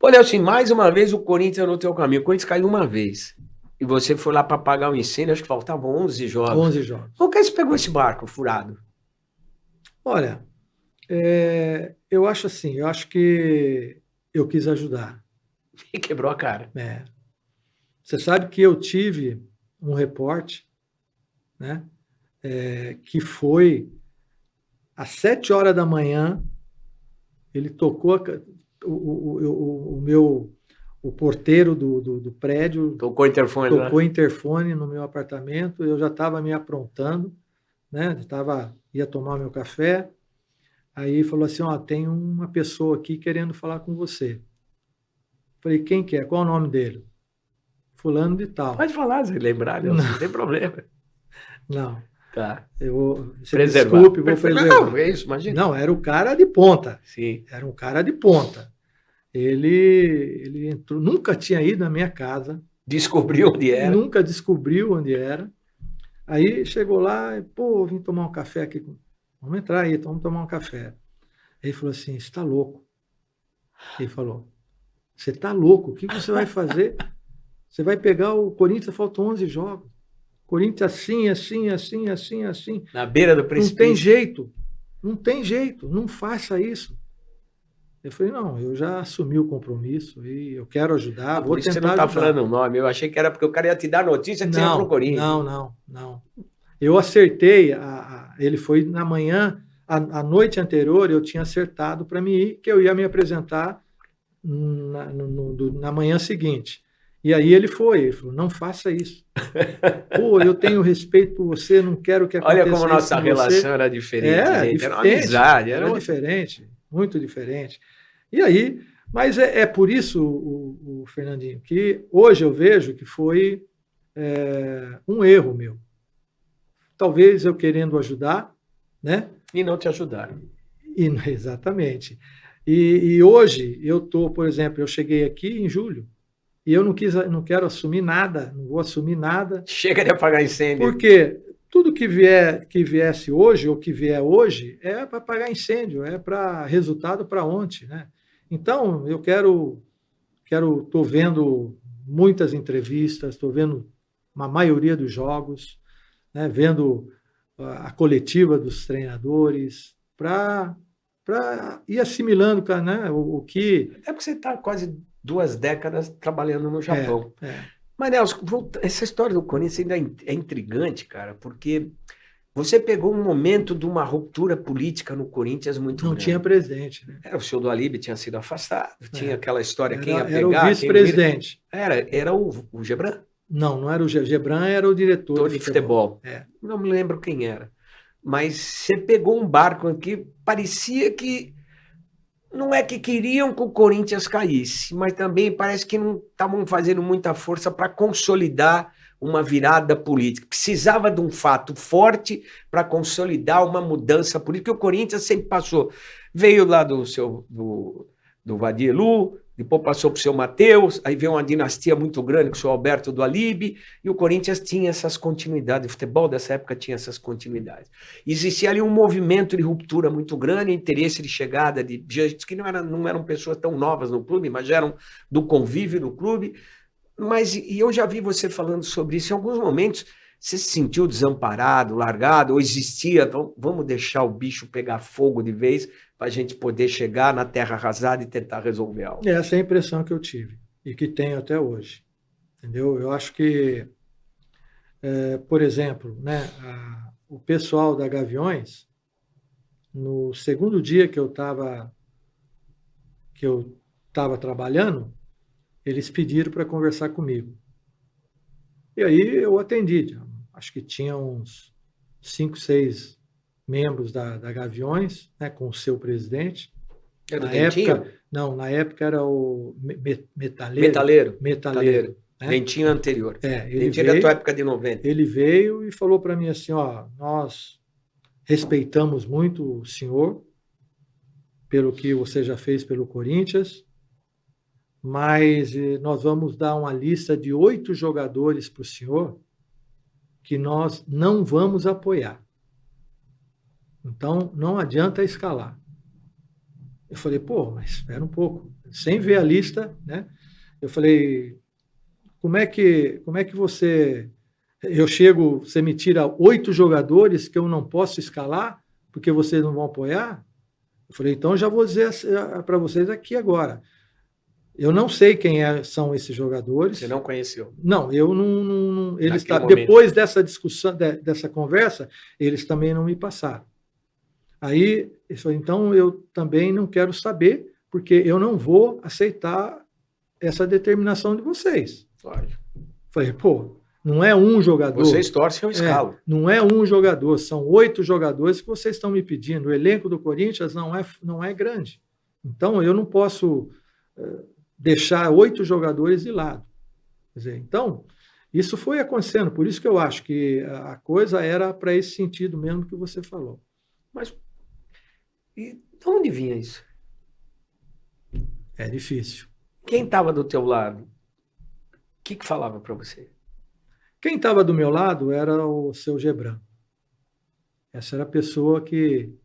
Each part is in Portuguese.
Olha, assim, mais uma vez o Corinthians no teu caminho. O Corinthians caiu uma vez. E você foi lá para apagar o incêndio, acho que faltavam 11 jogos. 11 jogos. Por que você pegou esse barco furado? Olha, eu acho assim, eu acho que eu quis ajudar. E quebrou a cara. Você sabe que eu tive um repórter, né, que foi às 7 horas da manhã, ele tocou o porteiro do prédio, Tocou o interfone tocou lá. interfone no meu apartamento, eu já estava me aprontando, né, ia tomar meu café, aí falou assim, ó, tem uma pessoa aqui querendo falar com você. Falei, quem que é? Qual o nome dele? Fulano de tal. Pode falar, se lembrar, não tem problema. Não. Tá. Você me desculpe, vou preservar. Não, é isso, imagina. Não, era o cara de ponta. Sim. Era um cara de ponta. Ele entrou, nunca tinha ido na minha casa. Descobriu onde era. Nunca descobriu onde era. Aí chegou lá, pô, vim tomar um café aqui. Vamos entrar aí, vamos tomar um café. Ele falou assim, você está louco. Ele falou, você está louco, o que você vai fazer? Você vai pegar o Corinthians, faltam 11 jogos. Corinthians assim. Na beira do precipício. Não tem jeito, não faça isso. Eu falei, não, eu já assumi o compromisso e eu quero ajudar, vou tentar ajudar. Por isso você não está falando o nome, eu achei que era porque o cara ia te dar notícia que você ia pro Corinthians. Não. Eu acertei, ele foi na manhã, a noite anterior eu tinha acertado para mim ir, que eu ia me apresentar na manhã seguinte. E aí ele falou, não faça isso. Pô, eu tenho respeito por você, não quero que aconteça isso. Olha como nossa relação era diferente. Era uma amizade. Era diferente, muito diferente. E aí, mas é por isso, o Fernandinho, que hoje eu vejo que foi um erro meu. Talvez eu querendo ajudar, né? E não te ajudaram. Exatamente. E hoje eu estou, por exemplo, eu cheguei aqui em julho, e eu não quero assumir nada, não vou assumir nada. Chega de apagar incêndio. Porque tudo que viesse hoje, ou que vier hoje, é para apagar incêndio, é para resultado para ontem, né? Então, eu estou vendo muitas entrevistas, estou vendo uma maioria dos jogos, né? Vendo a coletiva dos treinadores, para ir assimilando, né? o que... Até porque você está quase 2 décadas trabalhando no Japão. Mas, Nelson, essa história do Corinthians ainda é intrigante, cara, porque você pegou um momento de uma ruptura política no Corinthians muito grande. Não tinha presidente, né? O senhor do Alibe tinha sido afastado, tinha aquela história, quem ia pegar... Era o vice-presidente. Era o Gebran? Não era o Gebran, era o diretor de futebol. Não me lembro quem era. Mas você pegou um barco aqui, parecia que... Não é que queriam que o Corinthians caísse, mas também parece que não estavam fazendo muita força para consolidar uma virada política. Precisava de um fato forte para consolidar uma mudança política, que o Corinthians sempre passou. Veio lá do Vadielu, depois passou para o seu Matheus, aí veio uma dinastia muito grande com o seu Alberto do Alibe, e o Corinthians tinha essas continuidades, o futebol dessa época tinha essas continuidades. Existia ali um movimento de ruptura muito grande, interesse de chegada de gente que não eram pessoas tão novas no clube, mas eram do convívio do clube. Mas e eu já vi você falando sobre isso em alguns momentos. Você se sentiu desamparado, largado, ou existia, vamos deixar o bicho pegar fogo de vez para a gente poder chegar na terra arrasada e tentar resolver algo? Essa é a impressão que eu tive e que tenho até hoje. Entendeu? Eu acho que, por exemplo, né, o pessoal da Gaviões, no segundo dia que eu estava trabalhando, eles pediram para conversar comigo. E aí eu atendi. Acho que tinha uns 5, 6 membros da Gaviões, né, com o seu presidente. Era na época, na época era o Metaleiro. Né? Dentinho anterior. Dentinho da tua época de 90. Ele veio e falou para mim assim, ó, nós respeitamos muito o senhor pelo que você já fez pelo Corinthians, mas nós vamos dar uma lista de 8 jogadores para o senhor que nós não vamos apoiar. Então, não adianta escalar. Eu falei, pô, mas espera um pouco. sem ver a lista, né? Eu falei, como é que você... Eu chego, você me tira 8 jogadores que eu não posso escalar porque vocês não vão apoiar? Eu falei, então já vou dizer para vocês aqui agora. Eu não sei quem são esses jogadores. Você não conheceu? Não, eu não eles depois dessa discussão, dessa conversa, eles também não me passaram. Aí, então eu também não quero saber, porque eu não vou aceitar essa determinação de vocês. Lógico. Falei, pô, não é um jogador. Vocês torcem o escalo. Não é um jogador, são 8 jogadores que vocês estão me pedindo. O elenco do Corinthians não é grande. Então, eu não posso deixar 8 jogadores de lado. Quer dizer, então, isso foi acontecendo. Por isso que eu acho que a coisa era para esse sentido mesmo que você falou. Mas e de onde vinha isso? É difícil. Quem estava do teu lado? O que falava para você? Quem estava do meu lado era o seu Gebran. Essa era a pessoa que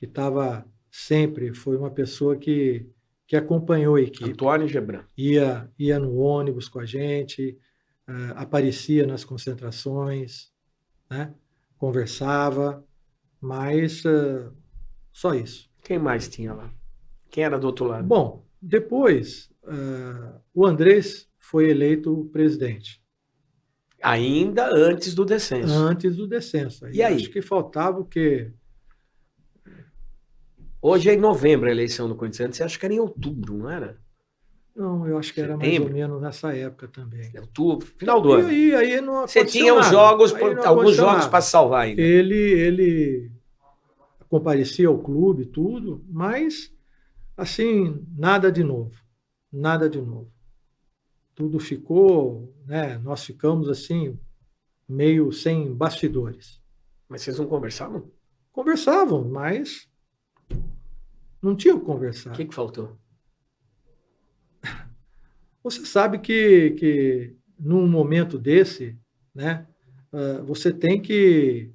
estava sempre, foi uma pessoa que acompanhou a equipe. Antônio Gebran. Ia no ônibus com a gente, aparecia nas concentrações, né? Conversava, mas só isso. Quem mais tinha lá? Quem era do outro lado? Bom, depois o Andrés foi eleito presidente. Ainda antes do descenso. Antes do descenso. E aí? Acho que faltava o quê? Hoje é em novembro a eleição do Corinthians. Você acha que era em outubro, não era? Não, eu acho que era mais ou menos nessa época também. Outubro, final do ano. E aí não você tinha os jogos, alguns jogos para salvar ainda. Ele comparecia ao clube, tudo, mas assim, nada de novo. Nada de novo. Tudo ficou, né? Nós ficamos assim, meio sem bastidores. Mas vocês não conversavam? Conversavam, mas não tinha o que conversar. O que faltou? Você sabe que num momento desse, né, você tem que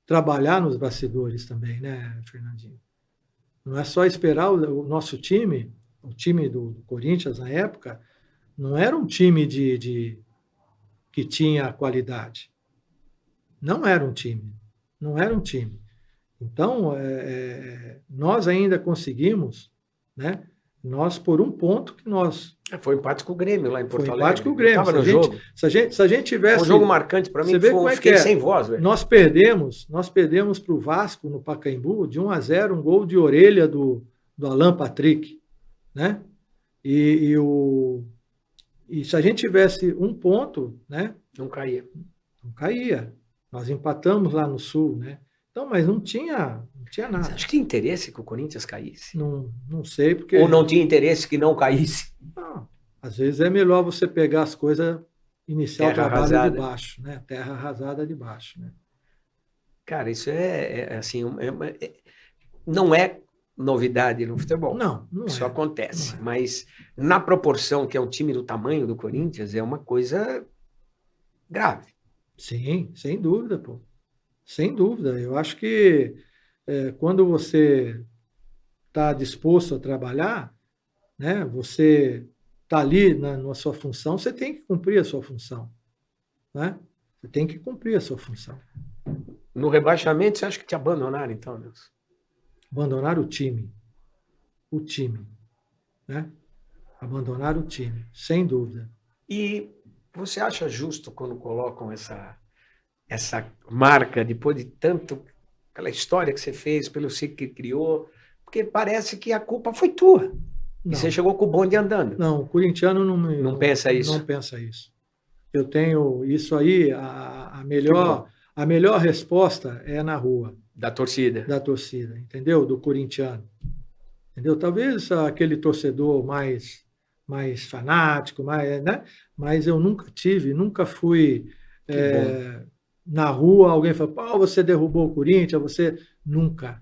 trabalhar nos bastidores também, né, Fernandinho? Não é só esperar o nosso time, o time do Corinthians na época, não era um time que tinha qualidade. Não era um time. Não era um time. Então, nós ainda conseguimos, né? Nós, por um ponto que nós... Foi empate com o Grêmio lá em Porto Alegre. Foi empate com o Grêmio. Estava no jogo. Se a gente tivesse... Um jogo marcante para mim, eu fiquei sem voz. Velho. Nós perdemos para o Vasco no Pacaembu de 1-0, um gol de orelha do Alan Patrick, né? E se a gente tivesse um ponto, né? Não caía. Não caía. Nós empatamos lá no Sul, né? Então, mas não tinha nada. Você acha que tinha interesse que o Corinthians caísse? Não sei, porque... Ou não tinha interesse que não caísse? Não. Às vezes é melhor você pegar as coisas, iniciar o trabalho arrasada. De baixo, né? Terra arrasada de baixo, né? Cara, isso assim, não é novidade no futebol. Não isso acontece. Não é. Mas na proporção que é um time do tamanho do Corinthians, é uma coisa grave. Sim, sem dúvida, pô. Sem dúvida. Eu acho que quando você está disposto a trabalhar, né, você está ali na sua função, você tem que cumprir a sua função. Né? Você tem que cumprir a sua função. No rebaixamento, você acha que te abandonaram, então, Nelson? Abandonaram o time. O time. Né? Abandonaram o time, sem dúvida. E você acha justo quando colocam essa marca, depois de tanto, aquela história que você fez, pelo ciclo que criou, porque parece que a culpa foi tua. Não. E você chegou com o bonde andando. Não, o corintiano não pensa isso. Não pensa isso. Eu tenho isso aí, a melhor resposta é na rua. Da torcida. Da torcida, entendeu? Do corintiano. Entendeu? Talvez aquele torcedor mais fanático, né? Mas eu nunca fui na rua, alguém fala, pô, você derrubou o Corinthians, você... Nunca.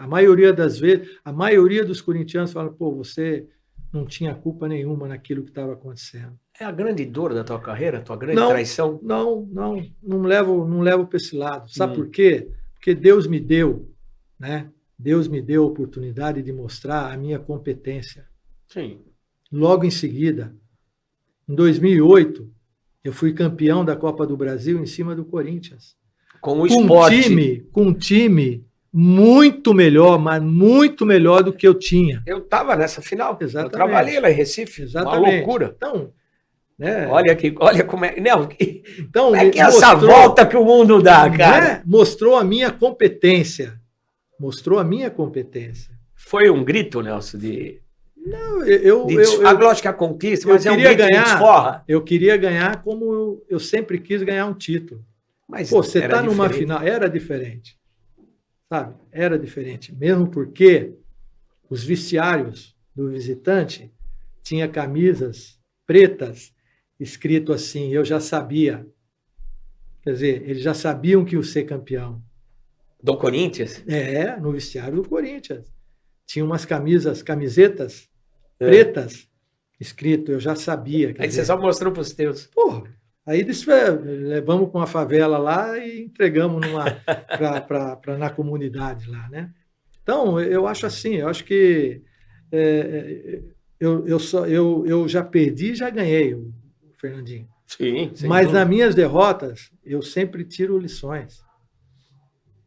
A maioria das vezes, a maioria dos corintianos fala, pô, você não tinha culpa nenhuma naquilo que estava acontecendo. É a grande dor da tua carreira, a tua grande traição? Não levo para esse lado. Sabe por quê? Porque Deus me deu, né? Deus me deu a oportunidade de mostrar a minha competência. Sim. Logo em seguida, em 2008, eu fui campeão da Copa do Brasil em cima do Corinthians. Com o esporte. Com um time muito melhor, mas muito melhor do que eu tinha. Eu estava nessa final. Exatamente. Eu trabalhei lá em Recife. Exatamente. Uma loucura. Então, né? Olha como é. Não, então, como é que é essa volta que o mundo dá, cara? Né? Mostrou a minha competência. Mostrou a minha competência. Foi um grito, Nelson, de. Não, lógico que a conquista, mas é um grito de desforra. Eu queria ganhar como eu sempre quis ganhar um título. Mas pô, você está numa final, era diferente. Sabe? Era diferente. Mesmo porque os vestiários do visitante tinha camisas pretas escrito assim, eu já sabia. Quer dizer, eles já sabiam que ia ser campeão. Do Corinthians? No vestiário do Corinthians. Tinha umas camisetas pretas escrito, eu já sabia. Aí você só mostrou para os teus. Porra, aí levamos para uma favela lá e entregamos na comunidade lá, né? Então, eu acho assim, eu acho que eu já perdi e já ganhei, o Fernandinho. Sim. Mas nas minhas derrotas, eu sempre tiro lições.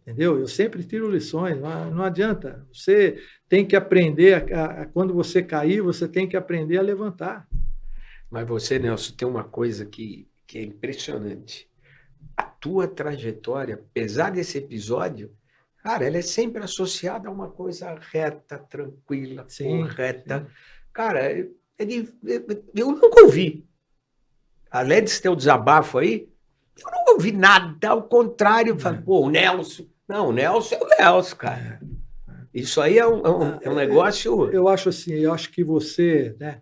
Entendeu? Eu sempre tiro lições, não adianta. Você tem que aprender, quando você cair, você tem que aprender a levantar. Mas você, Nelson, tem uma coisa que é impressionante. A tua trajetória, apesar desse episódio, cara, ela é sempre associada a uma coisa reta, tranquila, correta. Sim. Cara, eu nunca ouvi. Além desse teu desabafo aí, eu não ouvi nada, ao contrário, eu falei, pô, o Nelson... Não, o Nelson é o Nelson, cara. Isso aí é um negócio... Eu acho assim, eu acho que você, né?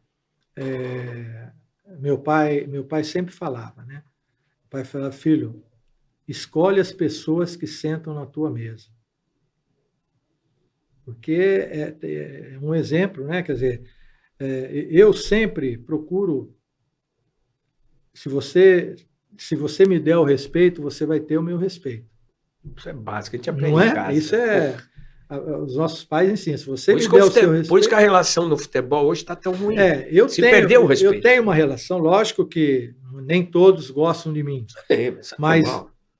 Meu pai sempre falava, né? O pai falava, filho, escolhe as pessoas que sentam na tua mesa. Porque é um exemplo, né? Quer dizer, eu sempre procuro, se você me der o respeito, você vai ter o meu respeito. Isso é básico, a gente aprende não é? em casa. Isso os nossos pais ensinam. Se você me der o seu respeito... Por isso que a relação no futebol hoje está tão ruim. Perdeu o respeito. Eu tenho uma relação, lógico que nem todos gostam de mim. Mas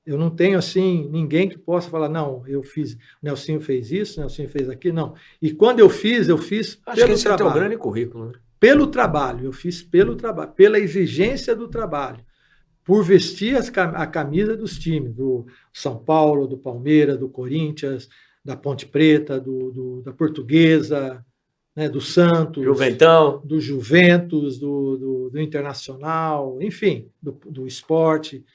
eu não tenho, assim, ninguém que possa falar, não, eu fiz, o Nelsinho fez isso, o Nelsinho fez aquilo, não. E quando eu fiz Acho pelo que esse trabalho. É o teu grande currículo, né? Pelo trabalho, eu fiz pelo trabalho, pela exigência do trabalho. Por vestir a camisa dos times, do São Paulo, do Palmeiras, do Corinthians, da Ponte Preta, da Portuguesa, né, do Santos, Juventão. Do Juventus, do Internacional, enfim, do Esporte.